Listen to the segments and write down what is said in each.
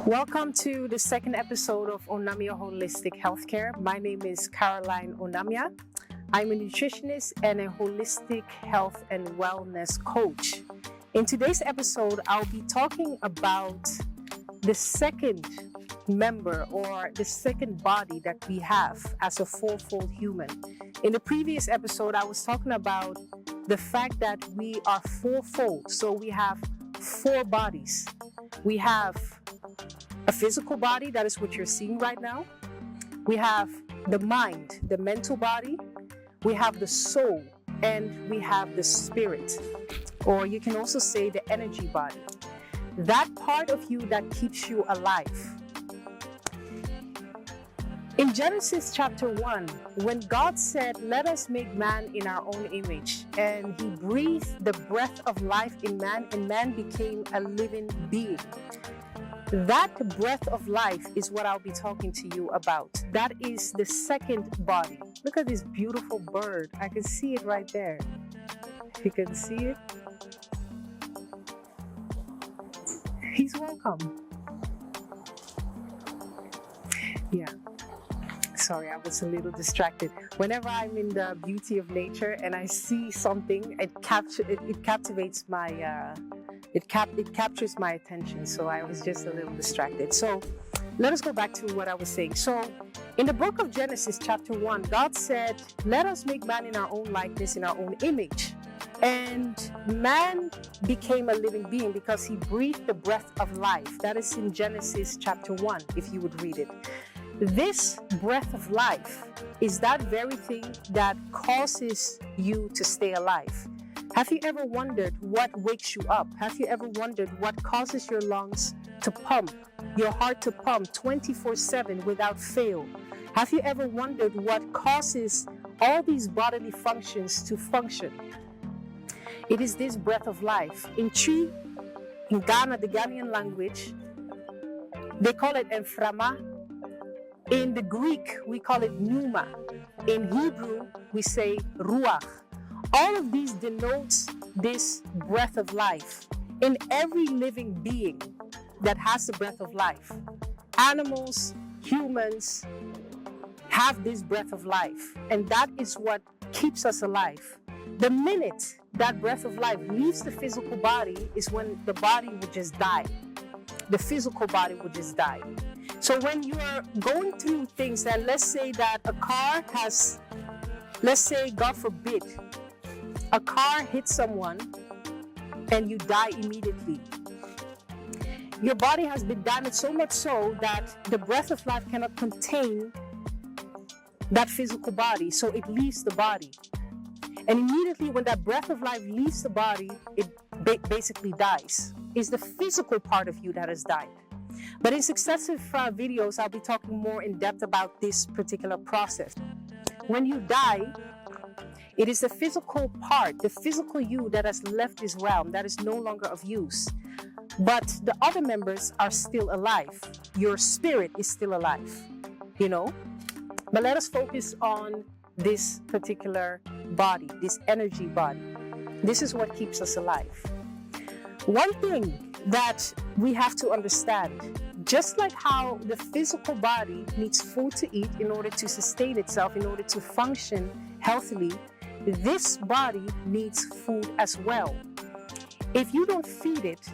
Welcome to the second episode of Onamia Holistic Healthcare. My name is Caroline Onamia. I'm a nutritionist and a holistic health and wellness coach. In today's episode, I'll be talking about the second member or the second body that we have as a fourfold human. In the previous episode, I was talking about the fact that we are fourfold. So we have four bodies. We have a physical body, that is what you're seeing right now. We have the mind, the mental body. We have the soul, and we have the spirit, or you can also say the energy body. That part of you that keeps you alive. In Genesis chapter 1, when God said, "Let us make man in our own image," and he breathed the breath of life in man, and man became a living being. That breath of life is what I'll be talking to you about. That is the second body. Look at this beautiful bird. I can see it right there. You can see it. He's welcome. Yeah. Sorry, I was a little distracted. Whenever I'm in the beauty of nature and I see something, it captivates my it captures my attention. So I was just a little distracted. So let us go back to what I was saying. So in the book of Genesis chapter 1, God said, "Let us make man in our own likeness, in our own image." And man became a living being because he breathed the breath of life. That is in Genesis chapter 1, if you would read it. This breath of life is that very thing that causes you to stay alive. Have you ever wondered what wakes you up? Have you ever wondered what causes your lungs to pump, your heart to pump 24/7 without fail? Have you ever wondered what causes all these bodily functions to function? It is this breath of life. In Chi, in Ghana, the Ghanaian language, they call it Enframa. In the Greek, we call it Pneuma. In Hebrew, we say Ruach. All of these denotes this breath of life in every living being that has the breath of life. Animals, humans have this breath of life, and that is what keeps us alive. The minute that breath of life leaves the physical body is when the body would just die. The physical body would just die. So when you are going through things, and let's say that a car has, let's say, God forbid, a car hits someone and you die immediately. Your body has been damaged so much so that the breath of life cannot contain that physical body, so it leaves the body. And immediately when that breath of life leaves the body, it basically dies. It's the physical part of you that has died. But in successive videos, I'll be talking more in depth about this particular process. When you die, it is the physical part, the physical you that has left this realm, that is no longer of use. But the other members are still alive. Your spirit is still alive, you know? But let us focus on this particular body, this energy body. This is what keeps us alive. One thing that we have to understand, just like how the physical body needs food to eat in order to sustain itself, in order to function healthily, this body needs food as well. If you don't feed it,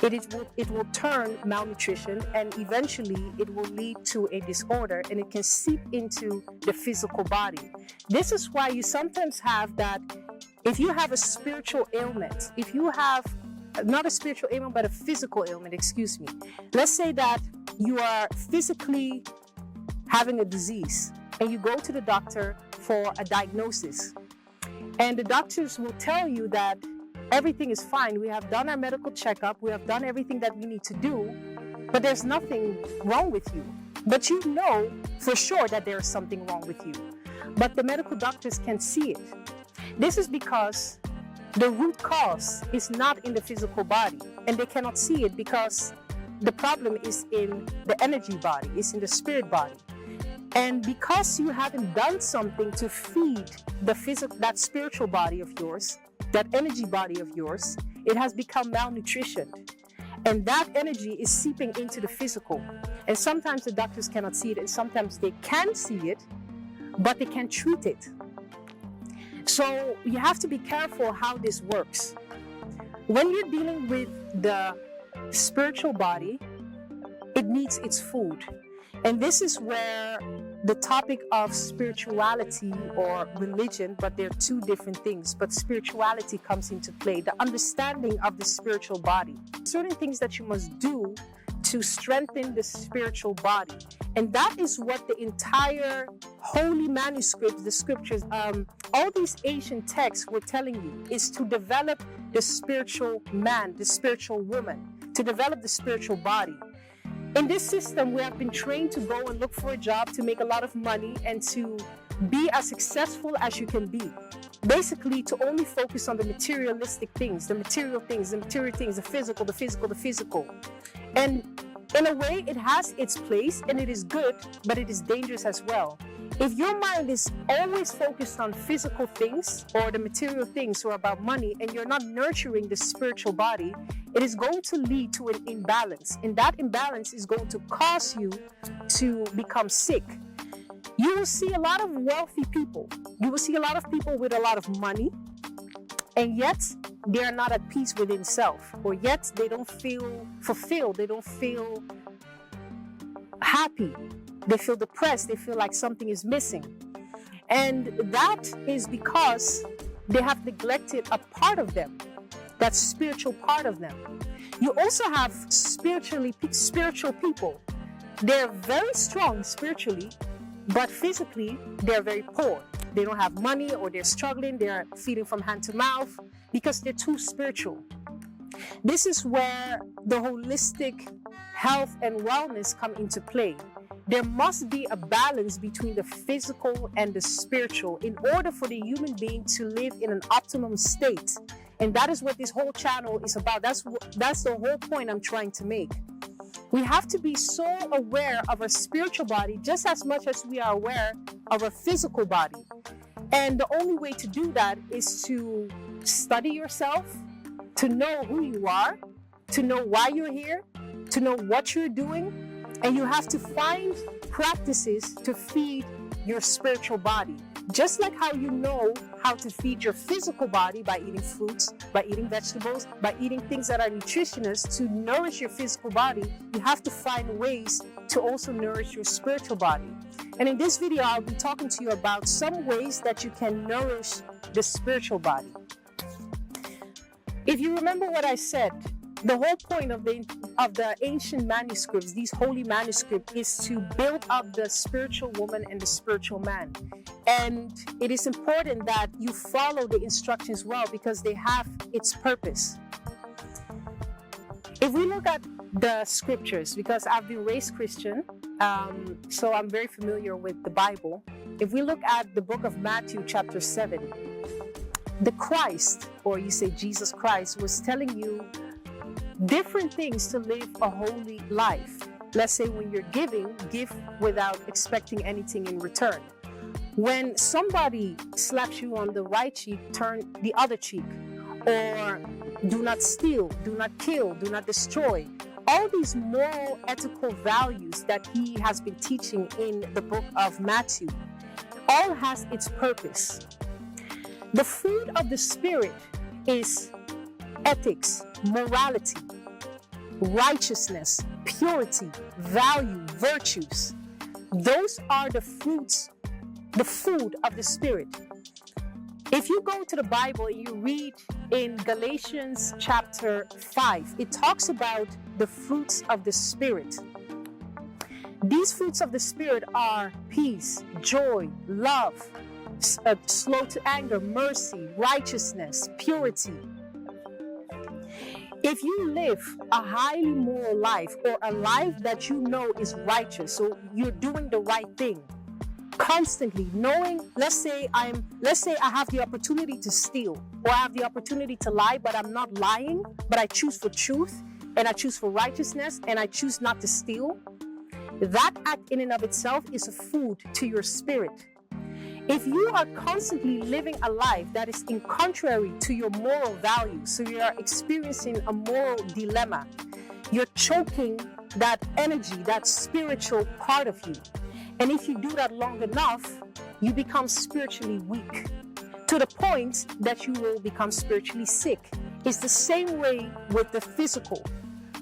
it will turn malnutrition, and eventually it will lead to a disorder, and it can seep into the physical body. This is why you sometimes have that if you have a spiritual ailment, if you have not a spiritual ailment, but a physical ailment, excuse me. Let's say that you are physically having a disease and you go to the doctor for a diagnosis. And the doctors will tell you that everything is fine. We have done our medical checkup. We have done everything that we need to do, but there's nothing wrong with you. But you know for sure that there is something wrong with you. But the medical doctors can't see it. This is because the root cause is not in the physical body, and they cannot see it because the problem is in the energy body, it's in the spirit body. And because you haven't done something to feed that spiritual body of yours, that energy body of yours, it has become malnutrition. And that energy is seeping into the physical. And sometimes the doctors cannot see it, and sometimes they can see it, but they can't treat it. So you have to be careful how this works. When you're dealing with the spiritual body, it needs its food. And this is where the topic of spirituality or religion, but they're two different things, but spirituality comes into play, the understanding of the spiritual body. Certain things that you must do to strengthen the spiritual body. And that is what the entire holy manuscripts, the scriptures, all these ancient texts were telling you, is to develop the spiritual man, the spiritual woman, to develop the spiritual body. In this system, we have been trained to go and look for a job, to make a lot of money, and to be as successful as you can be. Basically, to only focus on the materialistic things, the material things, the physical, the physical. And in a way, it has its place and it is good, but it is dangerous as well. If your mind is always focused on physical things or the material things or about money, and you're not nurturing the spiritual body, it is going to lead to an imbalance. And that imbalance is going to cause you to become sick. You will see a lot of wealthy people. You will see a lot of people with a lot of money, and yet they are not at peace within self, or yet they don't feel fulfilled. They don't feel happy. They feel depressed. They feel like something is missing. And that is because they have neglected a part of them, that spiritual part of them. You also have spiritual people. They're very strong spiritually, but physically they're very poor. They don't have money, or they're struggling. They're feeding from hand to mouth because they're too spiritual. This is where the holistic health and wellness come into play. There must be a balance between the physical and the spiritual in order for the human being to live in an optimum state. And that is what this whole channel is about. That's the whole point I'm trying to make. We have to be so aware of our spiritual body just as much as we are aware of our physical body. And the only way to do that is to study yourself, to know who you are, to know why you're here, to know what you're doing. And you have to find practices to feed your spiritual body. Just like how you know how to feed your physical body by eating fruits, by eating vegetables, by eating things that are nutritious to nourish your physical body, you have to find ways to also nourish your spiritual body. And in this video, I'll be talking to you about some ways that you can nourish the spiritual body. If you remember what I said, the whole point of the ancient manuscripts, these holy manuscripts, is to build up the spiritual woman and the spiritual man. And it is important that you follow the instructions well, because they have its purpose. If we look at the scriptures, because I've been raised Christian, so I'm very familiar with the Bible. If we look at the book of Matthew chapter 7, the Christ, or you say Jesus Christ, was telling you different things to live a holy life. Let's say when you're giving, give without expecting anything in return. When somebody slaps you on the right cheek, turn the other cheek. Or do not steal, do not kill, do not destroy. All these moral, ethical values that he has been teaching in the book of Matthew, all has its purpose. The fruit of the Spirit is ethics, morality, righteousness, purity, value, virtues. Those are the fruits, the food of the Spirit. If you go to the Bible and you read in Galatians chapter 5, it talks about the fruits of the Spirit. These fruits of the Spirit are peace, joy, love, slow to anger, mercy, righteousness, purity. If you live a highly moral life, or a life that you know is righteous, so you're doing the right thing, constantly knowing, let's say I have the opportunity to steal, or I have the opportunity to lie, but I'm not lying, but I choose for truth, and I choose for righteousness, and I choose not to steal. That act in and of itself is a food to your spirit. If you are constantly living a life that is in contrary to your moral values, so you are experiencing a moral dilemma, you're choking that energy, that spiritual part of you. And if you do that long enough, you become spiritually weak to the point that you will become spiritually sick. It's the same way with the physical.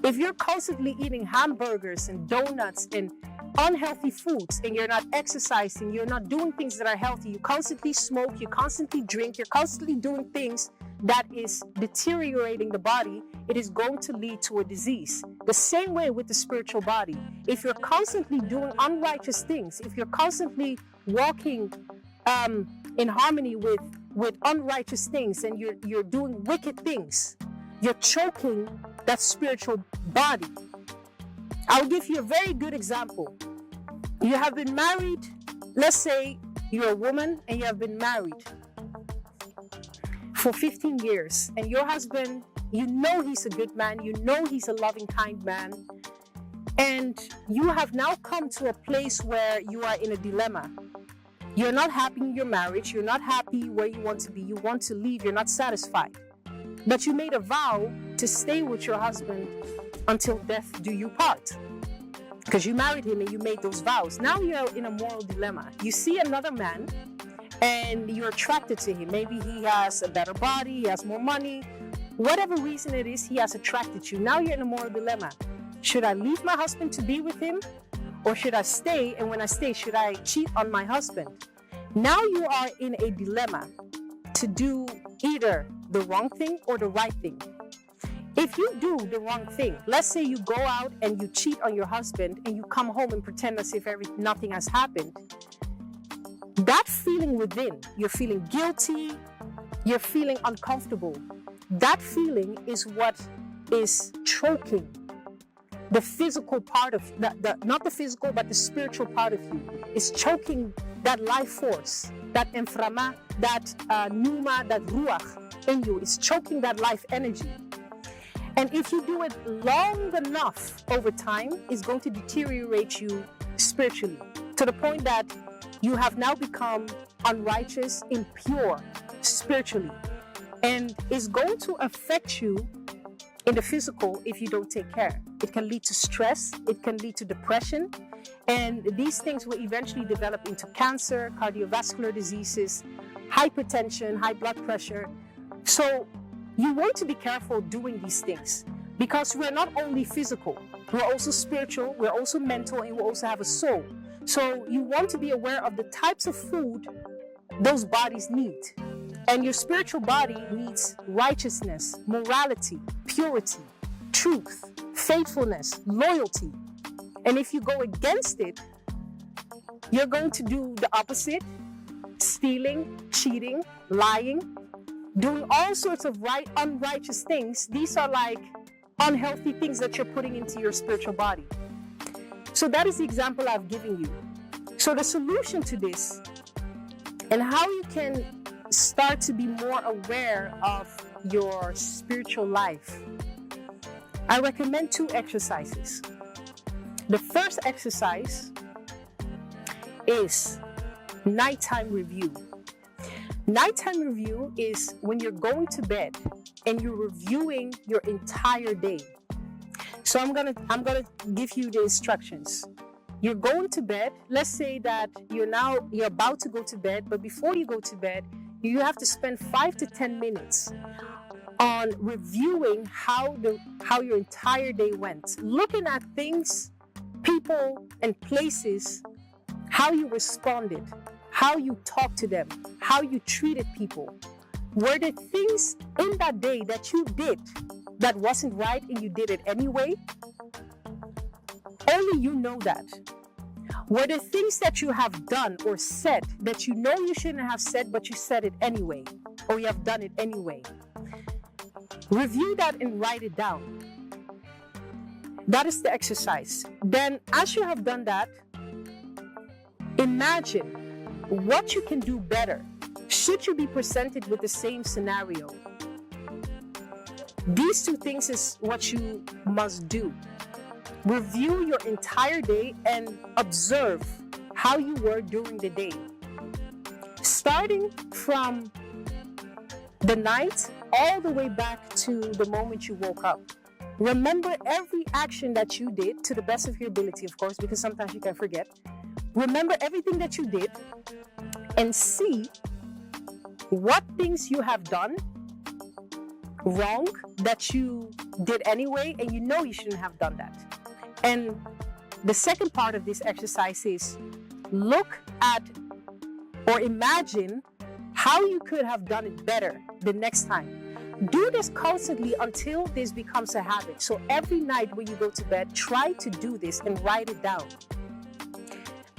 If you're constantly eating hamburgers and donuts and unhealthy foods, and you're not exercising, you're not doing things that are healthy, you constantly smoke, you constantly drink, you're constantly doing things that is deteriorating the body, it is going to lead to a disease. The same way with the spiritual body. If you're constantly doing unrighteous things, if you're constantly walking in harmony with unrighteous things, and you're doing wicked things, you're choking that spiritual body. I'll give you a very good example. You have been married, let's say you're a woman and you have been married for 15 years, and your husband, you know he's a good man, you know he's a loving, kind man, and you have now come to a place where you are in a dilemma. You're not happy in your marriage, you're not happy where you want to be, you want to leave, you're not satisfied. But you made a vow to stay with your husband until death do you part. Because you married him and you made those vows. Now you're in a moral dilemma. You see another man and you're attracted to him. Maybe he has a better body, he has more money. Whatever reason it is, he has attracted you. Now you're in a moral dilemma. Should I leave my husband to be with him? Or should I stay? And when I stay, should I cheat on my husband? Now you are in a dilemma to do either the wrong thing or the right thing. If you do the wrong thing, let's say you go out and you cheat on your husband and you come home and pretend as if nothing has happened, that feeling within, you're feeling guilty, you're feeling uncomfortable. That feeling is what is choking the physical part of, not the physical, but the spiritual part of you. Is choking that life force, that enframa, that pneuma, that ruach in you. It's choking that life energy. And if you do it long enough over time, it's going to deteriorate you spiritually to the point that you have now become unrighteous, impure spiritually. And it's going to affect you in the physical if you don't take care. It can lead to stress, it can lead to depression, and these things will eventually develop into cancer, cardiovascular diseases, hypertension, high blood pressure. So you want to be careful doing these things because we're not only physical, we're also spiritual, we're also mental, and we also have a soul. So you want to be aware of the types of food those bodies need. And your spiritual body needs righteousness, morality, purity, truth, faithfulness, loyalty. And if you go against it, you're going to do the opposite: stealing, cheating, lying, doing all sorts of unrighteous things. These are like unhealthy things that you're putting into your spiritual body. So that is the example I've given you. So the solution to this and how you can start to be more aware of your spiritual life, I recommend 2 exercises. The first exercise is nighttime review. Nighttime review is when you're going to bed and you're reviewing your entire day. So I'm gonna give you the instructions. You're going to bed. Let's say that you're about to go to bed, but before you go to bed, you have to spend 5 to 10 minutes on reviewing how your entire day went. Looking at things, people, and places, how you responded, how you talked to them, how you treated people. Were there things in that day that you did that wasn't right and you did it anyway? Only you know that. Were there things that you have done or said that you know you shouldn't have said, but you said it anyway, or you have done it anyway? Review that and write it down. That is the exercise. Then, as you have done that, imagine what you can do better should you be presented with the same scenario. These 2 things is what you must do. Review your entire day and observe how you were during the day. Starting from the night all the way back to the moment you woke up. Remember every action that you did to the best of your ability, of course, because sometimes you can forget. Remember everything that you did and see what things you have done wrong that you did anyway, and you know you shouldn't have done that. And the second part of this exercise is look at or imagine how you could have done it better the next time. Do this constantly until this becomes a habit. So every night when you go to bed, try to do this and write it down.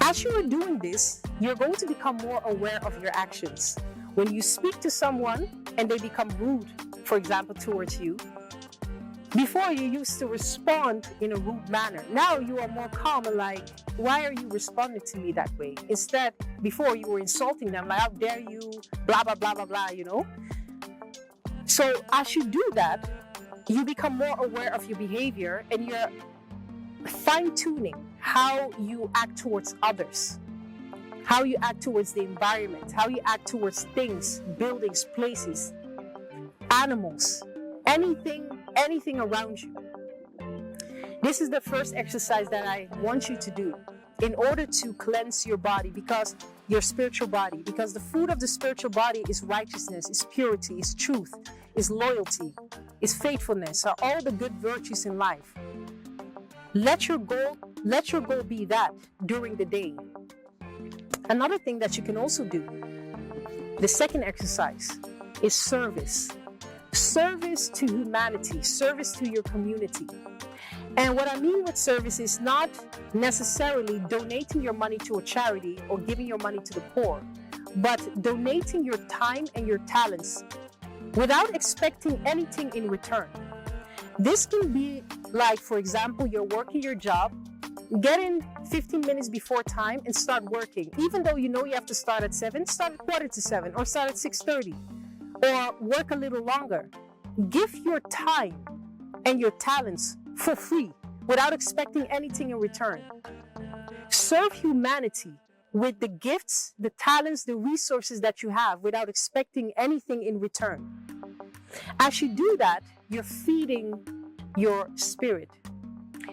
As you are doing this, you're going to become more aware of your actions. When you speak to someone and they become rude, for example, towards you, before you used to respond in a rude manner. Now you are more calm and like, why are you responding to me that way? Instead, before you were insulting them, like, how dare you, blah, blah, blah, blah, blah, you know? So as you do that, you become more aware of your behavior and you're fine-tuning how you act towards others, how you act towards the environment, how you act towards things, buildings, places, animals, anything around you. This is the first exercise that I want you to do in order to cleanse your body, because your spiritual body, because the fruit of the spiritual body is righteousness, is purity, is truth, is loyalty, is faithfulness, are all the good virtues in life. Let your goal be that during the day. Another thing that you can also do, the second exercise, is service. Service to humanity, service to your community. And what I mean with service is not necessarily donating your money to a charity or giving your money to the poor, but donating your time and your talents without expecting anything in return. This can be like, for example, you're working your job, get in 15 minutes before time and start working. Even though you know you have to start at 7, start at 6:45 or start at 6:30. Or work a little longer. Give your time and your talents for free without expecting anything in return. Serve humanity with the gifts, the talents, the resources that you have without expecting anything in return. As you do that, you're feeding your spirit.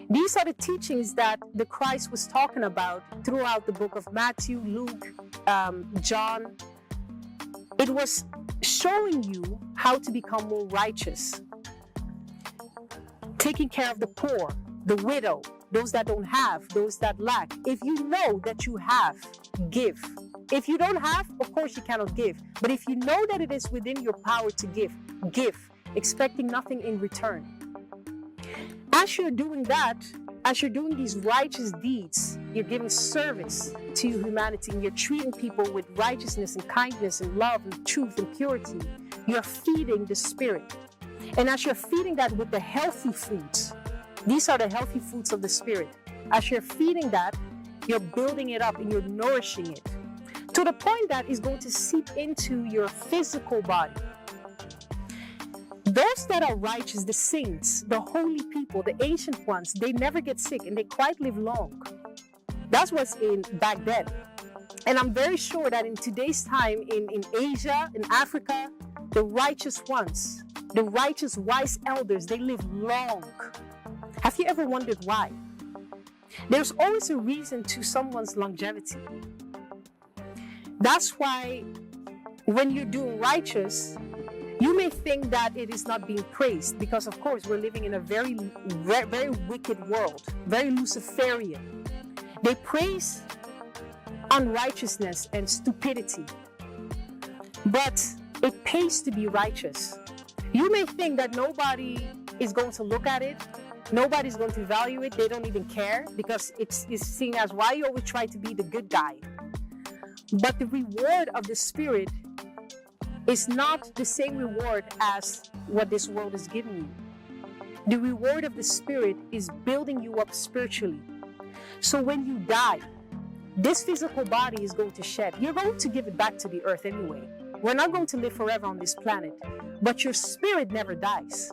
These are the teachings that the Christ was talking about throughout the book of Matthew, Luke, John. It was showing you how to become more righteous, taking care of the poor, the widow, those that don't have, those that lack. If you know that you have, give. If you don't have, of course you cannot give. But if you know that it is within your power to give, give, expecting nothing in return. As you're doing that, as you're doing these righteous deeds, you're giving service to humanity and you're treating people with righteousness and kindness and love and truth and purity. You're feeding the spirit. And as you're feeding that with the healthy foods, these are the healthy foods of the spirit. As you're feeding that, you're building it up and you're nourishing it to the point that it's going to seep into your physical body. Those that are righteous, the saints, the holy people, the ancient ones, they never get sick and they quite live long. That's what's in back then. And I'm very sure that in today's time, in Asia, in Africa, the righteous ones, the righteous wise elders, they live long. Have you ever wondered why? There's always a reason to someone's longevity. That's why when you're doing righteous, you may think that it is not being praised because, of course, we're living in a very, very wicked world, very Luciferian. They praise unrighteousness and stupidity, but it pays to be righteous. You may think that nobody is going to look at it, nobody's going to value it, they don't even care because it's seen as why you always try to be the good guy. But the reward of the Spirit is not the same reward as what this world is giving you. The reward of the Spirit is building you up spiritually. So when you die, this physical body is going to shed. You're going to give it back to the earth anyway. We're not going to live forever on this planet, but your spirit never dies.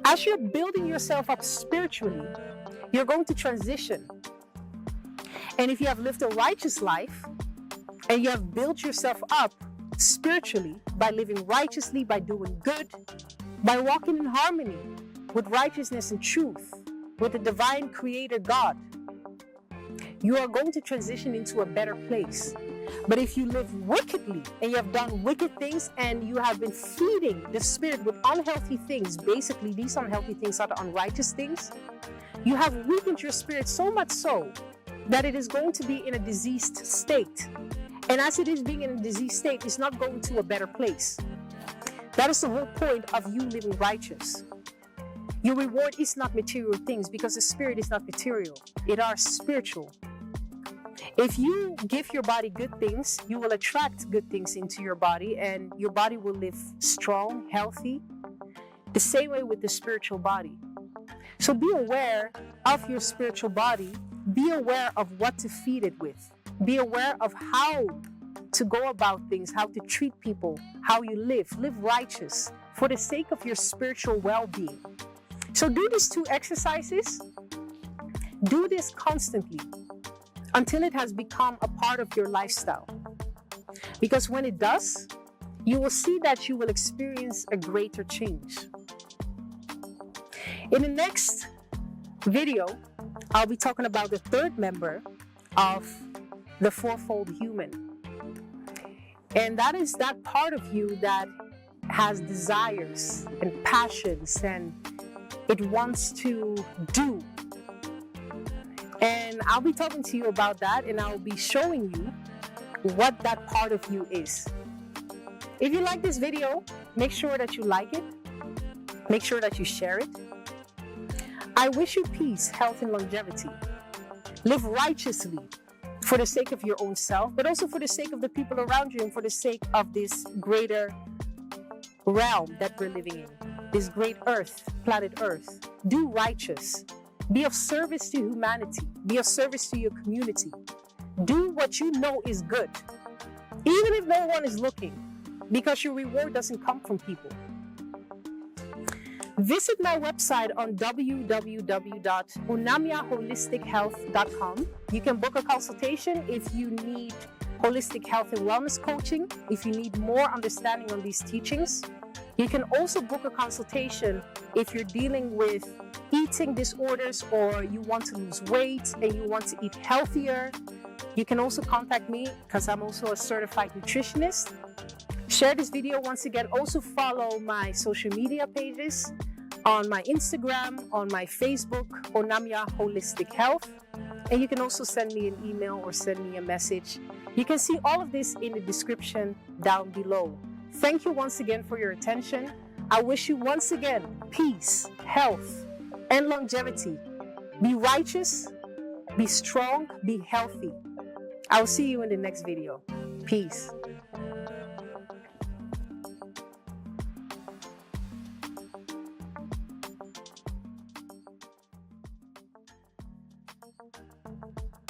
As you're building yourself up spiritually, you're going to transition. And if you have lived a righteous life and you have built yourself up spiritually by living righteously, by doing good, by walking in harmony, with righteousness and truth, with the divine creator God, you are going to transition into a better place. But if you live wickedly and you have done wicked things and you have been feeding the spirit with unhealthy things, basically these unhealthy things are the unrighteous things, you have weakened your spirit so much so that it is going to be in a diseased state. And as it is being in a diseased state, it's not going to a better place. That is the whole point of you living righteous. Your reward is not material things, because the spirit is not material. It are spiritual. If you give your body good things, you will attract good things into your body, and your body will live strong, healthy. The same way with the spiritual body. So be aware of your spiritual body. Be aware of what to feed it with. Be aware of how to go about things, how to treat people, how you live. Live righteous for the sake of your spiritual well-being. So do these 2 exercises. Do this constantly until it has become a part of your lifestyle. Because when it does, you will see that you will experience a greater change. In the next video, I'll be talking about the 3rd member of the fourfold human. And that is that part of you that has desires and passions and it wants to do. And I'll be talking to you about that, and I'll be showing you what that part of you is. If you like this video, make sure that you like it. Make sure that you share it. I wish you peace, health, and longevity. Live righteously for the sake of your own self, but also for the sake of the people around you and for the sake of this greater realm that we're living in, this great earth, planet Earth. Do righteous. Be of service to humanity. Be of service to your community. Do what you know is good, even if no one is looking, because your reward doesn't come from people. Visit my website on www.unamiaholistichealth.com. You can book a consultation if you need holistic health and wellness coaching, if you need more understanding on these teachings. You can also book a consultation if you're dealing with eating disorders or you want to lose weight and you want to eat healthier. You can also contact me because I'm also a certified nutritionist. Share this video once again. Also follow my social media pages on my Instagram, on my Facebook, Onamia Holistic Health. And you can also send me an email or send me a message. You can see all of this in the description down below. Thank you once again for your attention. I wish you once again peace, health, and longevity. Be righteous, be strong, be healthy. I will see you in the next video. Peace.